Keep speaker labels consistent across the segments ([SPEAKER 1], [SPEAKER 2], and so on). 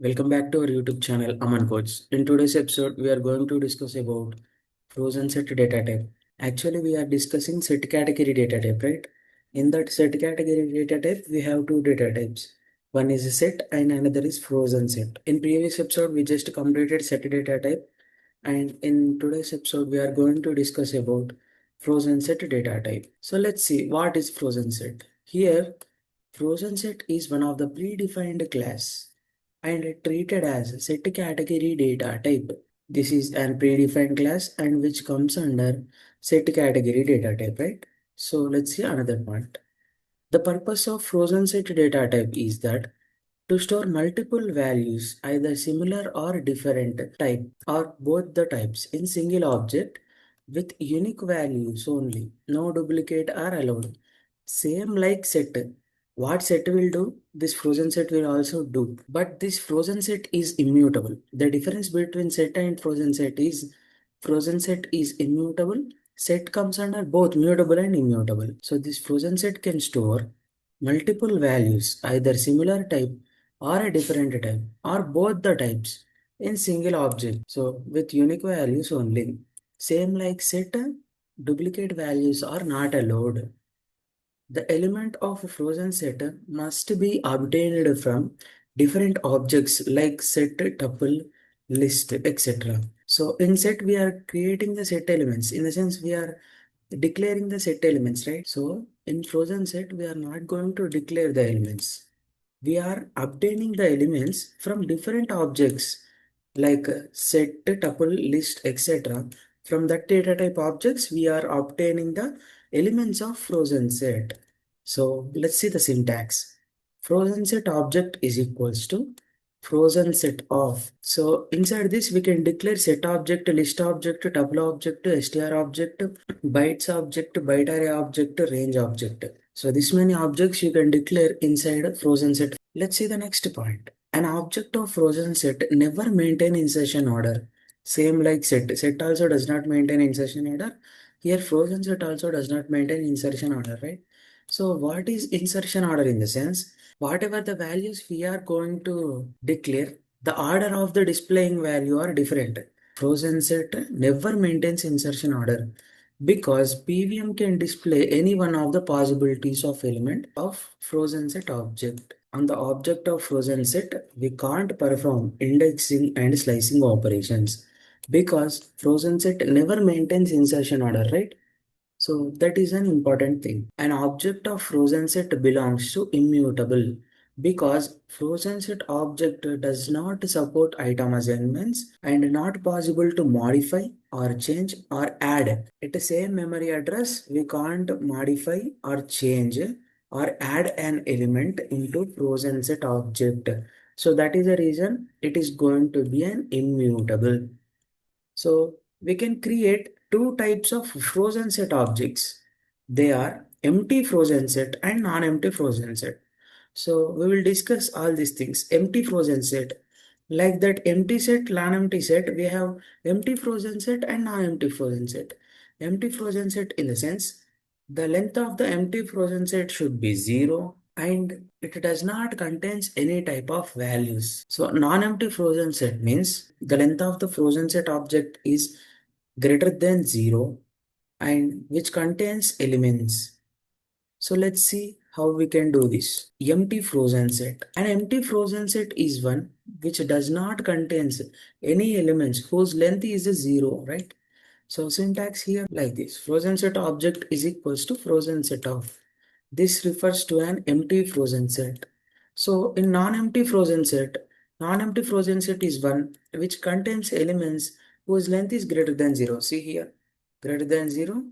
[SPEAKER 1] Welcome back to our YouTube channel Aman Codes. In today's episode, we are going to discuss about frozen set data type. Actually, we are discussing set category data type, right? In that set category data type, we have two data types. One is a set and another is frozen set. In previous episode, we just completed set data type, and in today's episode, we are going to discuss about frozen set data type. So let's see what is frozen set. Here, frozen set is one of the predefined class and treated as set category data type. This is an predefined class and which comes under set category data type, right? So let's see another point. The purpose of frozen set data type is that to store multiple values, either similar or different type or both the types in single object with unique values only. No duplicate are allowed. Same like set. What set will do, this frozen set will also do. But this frozen set is immutable. The difference between set and frozen set is immutable. Set comes under both mutable and immutable. So this frozen set can store multiple values, either similar type or a different type or both the types in single object. So with unique values only. Same like set, duplicate values are not allowed. The element of a frozen set must be obtained from different objects like set, tuple, list, etc. So in set we are creating the set elements. In the sense we are declaring the set elements, right? So in frozen set we are not going to declare the elements. We are obtaining the elements from different objects like set, tuple, list, etc. From that data type objects, we are obtaining the elements of frozen set. So let's see the syntax. Frozen set object is equals to frozen set of. So inside this, we can declare set object, list object, tuple object, str object, bytes object, byte array object, range object. So this many objects you can declare inside a frozen set. Let's see the next point. An object of frozen set never maintain insertion order. Same like set. Set also does not maintain insertion order. Here frozen set also does not maintain insertion order, right? So what is insertion order in the sense? Whatever the values we are going to declare, the order of the displaying value are different. Frozen set never maintains insertion order because PVM can display any one of the possibilities of element of frozen set object. On the object of frozen set, we can't perform indexing and slicing operations because frozen set never maintains insertion order, right? So that is an important thing. An object of frozen set belongs to immutable because frozen set object does not support item assignments and not possible to modify or change or add. At the same memory address, we can't modify or change or add an element into frozen set object. So that is the reason it is going to be an immutable. So we can create two types of frozen set objects. They are empty frozen set and non-empty frozen set. So we will discuss all these things. Empty frozen set. Like that empty set, non-empty set, we have empty frozen set and non-empty frozen set. Empty frozen set in the sense, the length of the empty frozen set should be 0 and it does not contains any type of values. So non-empty frozen set means the length of the frozen set object is greater than 0 and which contains elements. So let's see how we can do this. Empty frozen set. An empty frozen set is one which does not contains any elements whose length is a 0, right? So syntax here like this. Frozen set object is equals to frozen set of. This refers to an empty frozen set. So in non-empty frozen set is one which contains elements whose length is greater than 0. See here, greater than 0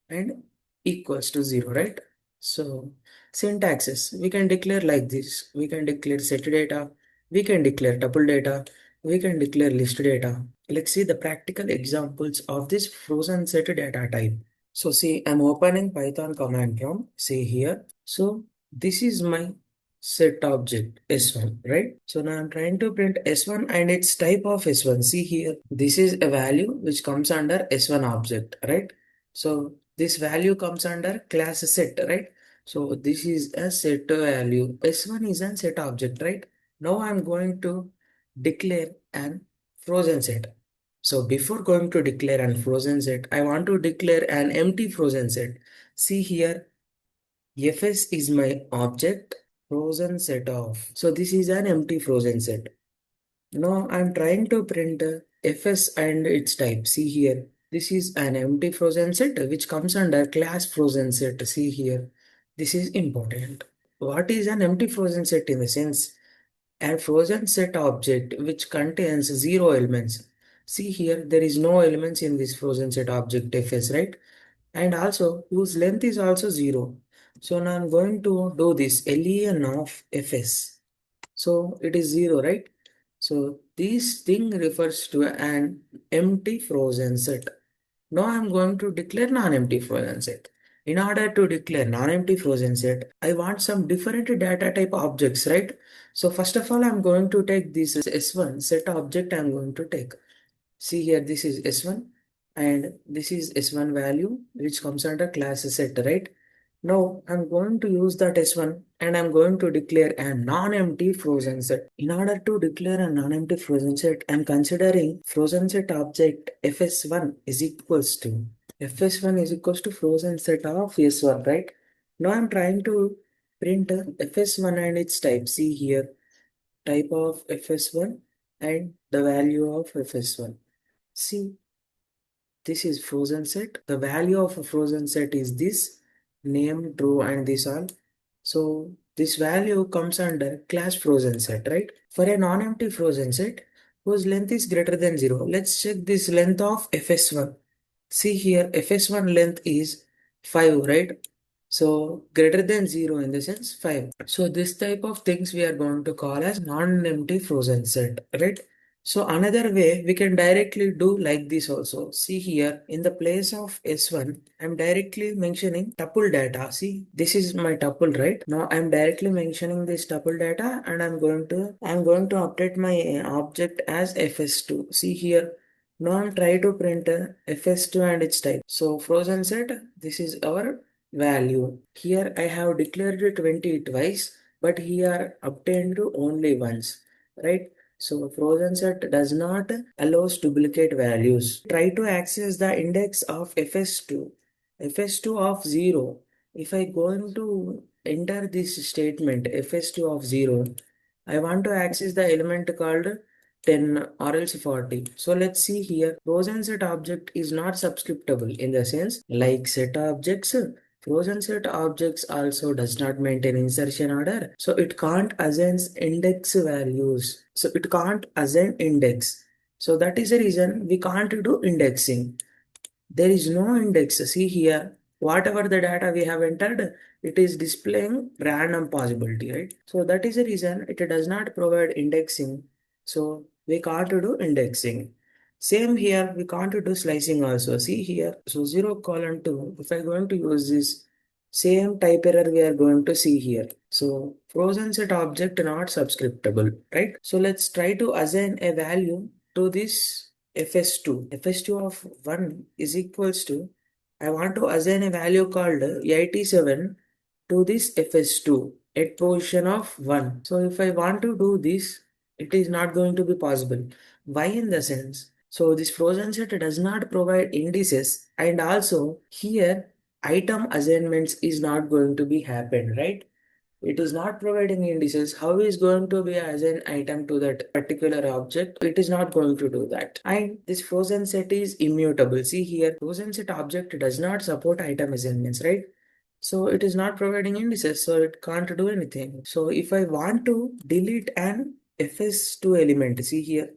[SPEAKER 1] and equals to 0, right? So syntaxes, we can declare like this. We can declare set data, we can declare tuple data, we can declare list data. Let's see the practical examples of this frozen set data type. So see, I'm opening Python command prompt, see here. So this is my set object S1, right? So now I'm trying to print S1 and its type of S1. See here, this is a value which comes under S1 object, right? So this value comes under class set, right? So this is a set value. S1 is a set object, right? Now I'm going to declare an frozen set. So before going to declare an frozen set, I want to declare an empty frozen set. See here, fs is my object, frozen set of. So this is an empty frozen set. Now I'm trying to print fs and its type. See here, this is an empty frozen set which comes under class frozen set. See here, this is important. What is an empty frozen set in the sense? A frozen set object which contains zero elements. See here, there is no elements in this frozen set object fs, right? And also whose length is also zero. So now I'm going to do this len of fs. So it is zero, right? So this thing refers to an empty frozen set. Now I'm going to declare non-empty frozen set. In order to declare non-empty frozen set, I want some different data type objects, right? So first of all, I'm going to take this as S1 set object I'm going to take. See here, this is S1 and this is S1 value which comes under class set, right? Now I'm going to use that S1 and I'm going to declare a non-empty frozen set. In order to declare a non-empty frozen set, I'm considering frozen set object fs1 is equals to frozen set of s1, right? Now I'm trying to print fs1 and its type. See here, type of fs1 and the value of fs1. See, this is frozen set. The value of a frozen set is this, name, true, and this all. So this value comes under class frozen set, right? For a non-empty frozen set whose length is greater than 0, let's check this length of fs1. See here, fs1 length is 5, right? So greater than 0 in the sense 5. So this type of things we are going to call as non-empty frozen set, right? So another way we can directly do like this also. See here, in the place of S1, I'm directly mentioning tuple data. See, this is my tuple, right? Now I'm directly mentioning this tuple data and I'm going to update my object as fs2. See here, now I'm trying to print fs2 and its type. So frozen set, this is our value. Here I have declared it 20 twice, but here obtained only once, right? So frozen set does not allows duplicate values. Try to access the index of fs2. fs2 of 0. If I going to enter this statement fs2 of 0, I want to access the element called 10 or else 40. So let's see here. Frozen set object is not subscriptable in the sense like set objects. Frozen set objects also does not maintain insertion order. So it can't assign index values. So it can't assign index. So that is the reason we can't do indexing. There is no index. See here, whatever the data we have entered, it is displaying random possibility, right? So that is the reason it does not provide indexing. So we can't do indexing. Same here, we can't do slicing also. See here, so 0 colon 2, if I'm going to use this same type error we are going to see here. So frozen set object not subscriptable, right? So let's try to assign a value to this fs2. fs2 of 1 is equals to, I want to assign a value called 87 to this fs2 at position of 1. So if I want to do this, it is not going to be possible. Why in the sense? So this frozen set does not provide indices and also here item assignments is not going to be happen, right? It is not providing indices. How is going to be assign item to that particular object? It is not going to do that. And this frozen set is immutable. See here, frozen set object does not support item assignments, right? So it is not providing indices, so it can't do anything. So if I want to delete an fs2 element, see here,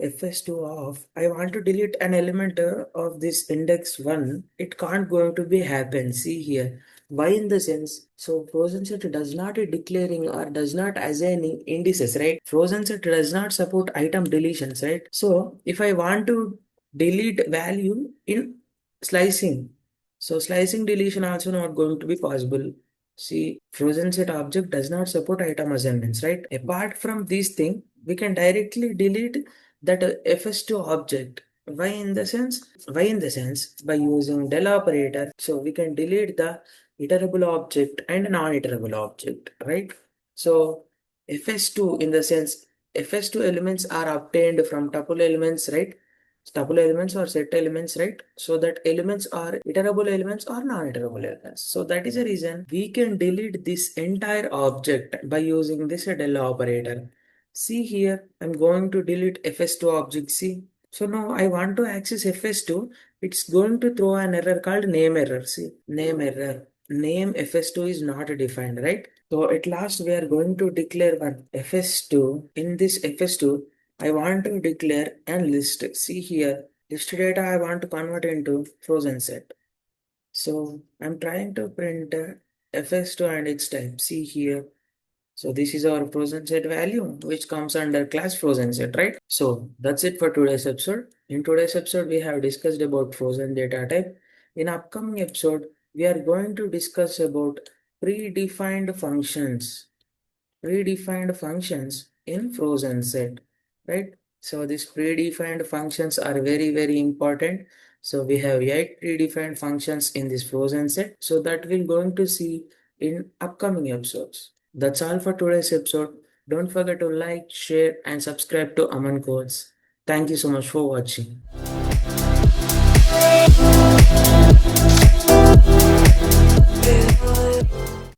[SPEAKER 1] fs2 of, I want to delete an element of this index 1, it can't going to be happen. See here, why in the sense? So frozen set does not declaring or does not assigning indices, right? Frozen set does not support item deletions, right? So if I want to delete value in slicing, so slicing deletion also not going to be possible. See, frozen set object does not support item assignments, right? Apart from this thing, we can directly delete that fs2 object. Why in the sense? Why in the sense? By using del operator, so we can delete the iterable object and non-iterable object, right? So fs2 in the sense FS2 elements are obtained from tuple elements, right? Tuple elements or set elements, right? So that elements are iterable elements or non-iterable elements. So that is the reason we can delete this entire object by using this del operator. See here, I'm going to delete FS2 object. See, so now I want to access FS2. It's going to throw an error called name error. See, name error. Name FS2 is not defined, right? So at last we are going to declare one FS2. In this FS2, I want to declare and list. See here, list data I want to convert into frozen set. So I'm trying to print FS2 and its type. See here. So this is our frozen set value, which comes under class frozen set, right? So that's it for today's episode. In today's episode, we have discussed about frozen data type. In upcoming episode, we are going to discuss about predefined functions in frozen set, right? So these predefined functions are very important. So we have 8 predefined functions in this frozen set, so that we're going to see in upcoming episodes. That's all for today's episode. Don't forget to like, share and subscribe to Aman Codes. Thank you so much for watching.